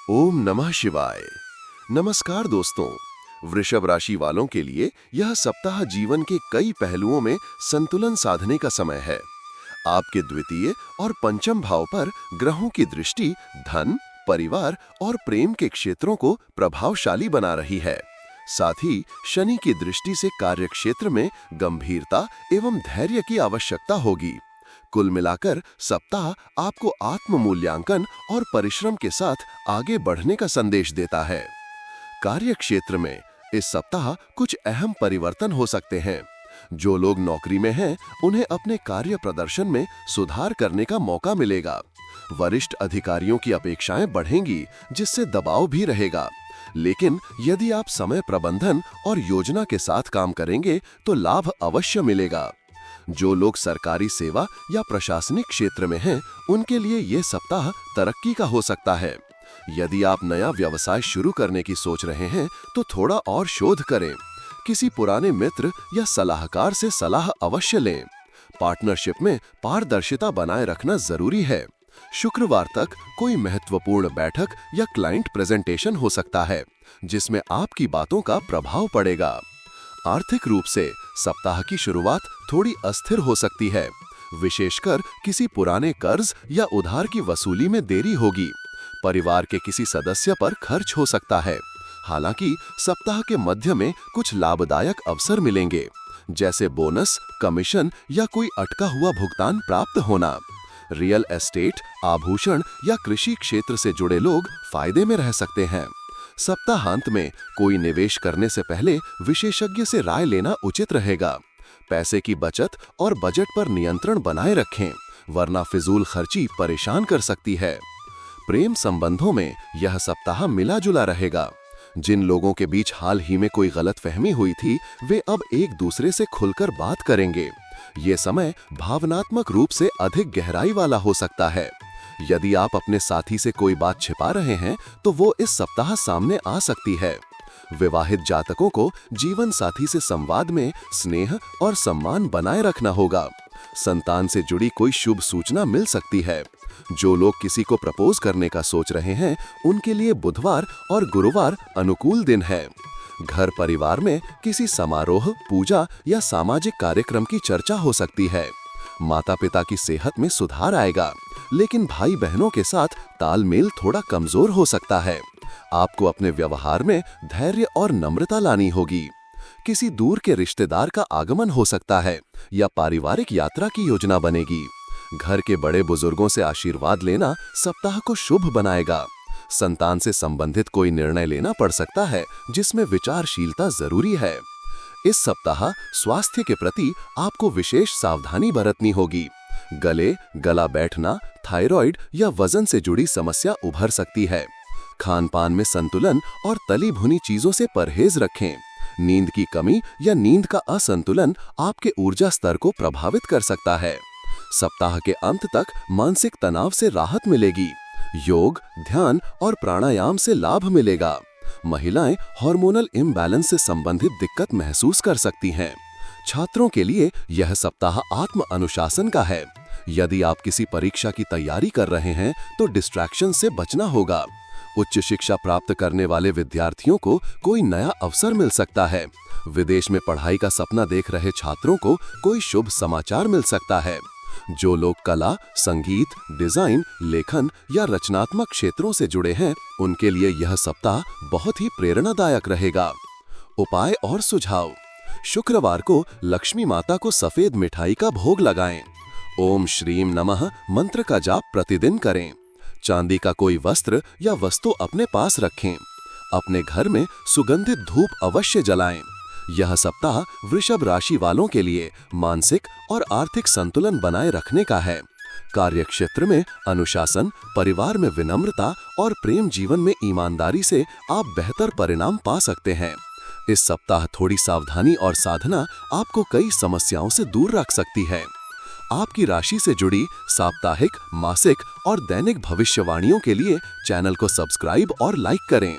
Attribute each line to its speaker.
Speaker 1: ओम नमः शिवाय। नमस्कार दोस्तों, वृषभ राशि वालों के लिए यह सप्ताह जीवन के कई पहलुओं में संतुलन साधने का समय है। आपके द्वितीय और पंचम भाव पर ग्रहों की दृष्टि धन, परिवार और प्रेम के क्षेत्रों को प्रभावशाली बना रही है। साथ ही शनि की दृष्टि से कार्य क्षेत्र में गंभीरता एवं धैर्य की आवश्यकता होगी। कुल मिलाकर सप्ताह आपको आत्म मूल्यांकन और परिश्रम के साथ आगे बढ़ने का संदेश देता है। कार्य क्षेत्र में इस सप्ताह कुछ अहम परिवर्तन हो सकते हैं। जो लोग नौकरी में हैं, उन्हें अपने कार्य प्रदर्शन में सुधार करने का मौका मिलेगा। वरिष्ठ अधिकारियों की अपेक्षाएं बढ़ेंगी, जिससे दबाव भी रहेगा। लेकिन यदि आप समय प्रबंधन और योजना के साथ काम करेंगे तो लाभ अवश्य मिलेगा। जो लोग सरकारी सेवा या प्रशासनिक क्षेत्र में हैं, उनके लिए ये सप्ताह तरक्की का हो सकता है। यदि आप नया व्यवसाय शुरू करने की सोच रहे हैं तो थोड़ा और शोध करें। किसी पुराने मित्र या सलाहकार से सलाह अवश्य लें। पार्टनरशिप में पारदर्शिता बनाए रखना जरूरी है। शुक्रवार तक कोई महत्वपूर्ण बैठक या क्लाइंट प्रेजेंटेशन हो सकता है, जिसमें आपकी बातों का प्रभाव पड़ेगा। आर्थिक रूप से सप्ताह की शुरुआत थोड़ी अस्थिर हो सकती है। विशेषकर किसी पुराने कर्ज या उधार की वसूली में देरी होगी। परिवार के किसी सदस्य पर खर्च हो सकता है। हालांकि सप्ताह के मध्य में कुछ लाभदायक अवसर मिलेंगे, जैसे बोनस, कमीशन या कोई अटका हुआ भुगतान प्राप्त होना। रियल एस्टेट, आभूषण या कृषि क्षेत्र से जुड़े लोग फायदे में रह सकते हैं। सप्ताहांत में कोई निवेश करने से पहले विशेषज्ञ से राय लेना उचित रहेगा। पैसे की बचत और बजट पर नियंत्रण बनाए रखें, वरना फिजूल खर्ची परेशान कर सकती है। प्रेम संबंधों में यह सप्ताह मिला जुला रहेगा। जिन लोगों के बीच हाल ही में कोई गलतफहमी हुई थी, वे अब एक दूसरे से खुलकर बात करेंगे। ये समय भावनात्मक रूप से अधिक गहराई वाला हो सकता है। यदि आप अपने साथी से कोई बात छिपा रहे हैं तो वो इस सप्ताह सामने आ सकती है। विवाहित जातकों को जीवन साथी से संवाद में स्नेह और सम्मान बनाए रखना होगा। संतान से जुड़ी कोई शुभ सूचना मिल सकती है। जो लोग किसी को प्रपोज करने का सोच रहे हैं, उनके लिए बुधवार और गुरुवार अनुकूल दिन है। घर परिवार में किसी समारोह, पूजा या सामाजिक कार्यक्रम की चर्चा हो सकती है। माता पिता की सेहत में सुधार आएगा, लेकिन भाई बहनों के साथ तालमेल थोड़ा कमजोर हो सकता है। आपको अपने व्यवहार में धैर्य और नम्रता लानी होगी। किसी दूर के रिश्तेदार का आगमन हो सकता है या पारिवारिक यात्रा की योजना बनेगी। घर के बड़े बुजुर्गों से आशीर्वाद लेना सप्ताह को शुभ बनाएगा। संतान से संबंधित कोई निर्णय लेना पड़ सकता है, जिसमें विचारशीलता जरूरी है। इस सप्ताह स्वास्थ्य के प्रति आपको विशेष सावधानी बरतनी होगी। गला बैठना, थायराइड या वजन से जुड़ी समस्या उभर सकती है। खान पान में संतुलन और तली भुनी चीजों से परहेज रखें। नींद की कमी या नींद का असंतुलन आपके ऊर्जा स्तर को प्रभावित कर सकता है। सप्ताह के अंत तक मानसिक तनाव से राहत मिलेगी। योग, ध्यान और प्राणायाम से लाभ मिलेगा। महिलाएं हार्मोनल इम्बैलेंस से संबंधित दिक्कत महसूस कर सकती हैं। छात्रों के लिए यह सप्ताह आत्म अनुशासन का है। यदि आप किसी परीक्षा की तैयारी कर रहे हैं तो डिस्ट्रैक्शन से बचना होगा। उच्च शिक्षा प्राप्त करने वाले विद्यार्थियों को कोई नया अवसर मिल सकता है। विदेश में पढ़ाई का सपना देख रहे छात्रों को कोई शुभ समाचार मिल सकता है। जो लोग कला, संगीत, डिजाइन, लेखन या रचनात्मक क्षेत्रों से जुड़े हैं, उनके लिए यह सप्ताह बहुत ही प्रेरणादायक रहेगा। उपाय और सुझाव: शुक्रवार को लक्ष्मी माता को सफेद मिठाई का भोग लगाएं। ओम श्रीम नमः मंत्र का जाप प्रतिदिन करें। चांदी का कोई वस्त्र या वस्तु अपने पास रखें। अपने घर में सुगंधित धूप अवश्य जलाएं। यह सप्ताह वृषभ राशि वालों के लिए मानसिक और आर्थिक संतुलन बनाए रखने का है। कार्य क्षेत्र में अनुशासन, परिवार में विनम्रता और प्रेम जीवन में ईमानदारी से आप बेहतर परिणाम पा सकते हैं। इस सप्ताह थोड़ी सावधानी और साधना आपको कई समस्याओं से दूर रख सकती है। आपकी राशि से जुड़ी साप्ताहिक, मासिक और दैनिक भविष्यवाणियों के लिए चैनल को सब्सक्राइब और लाइक करें।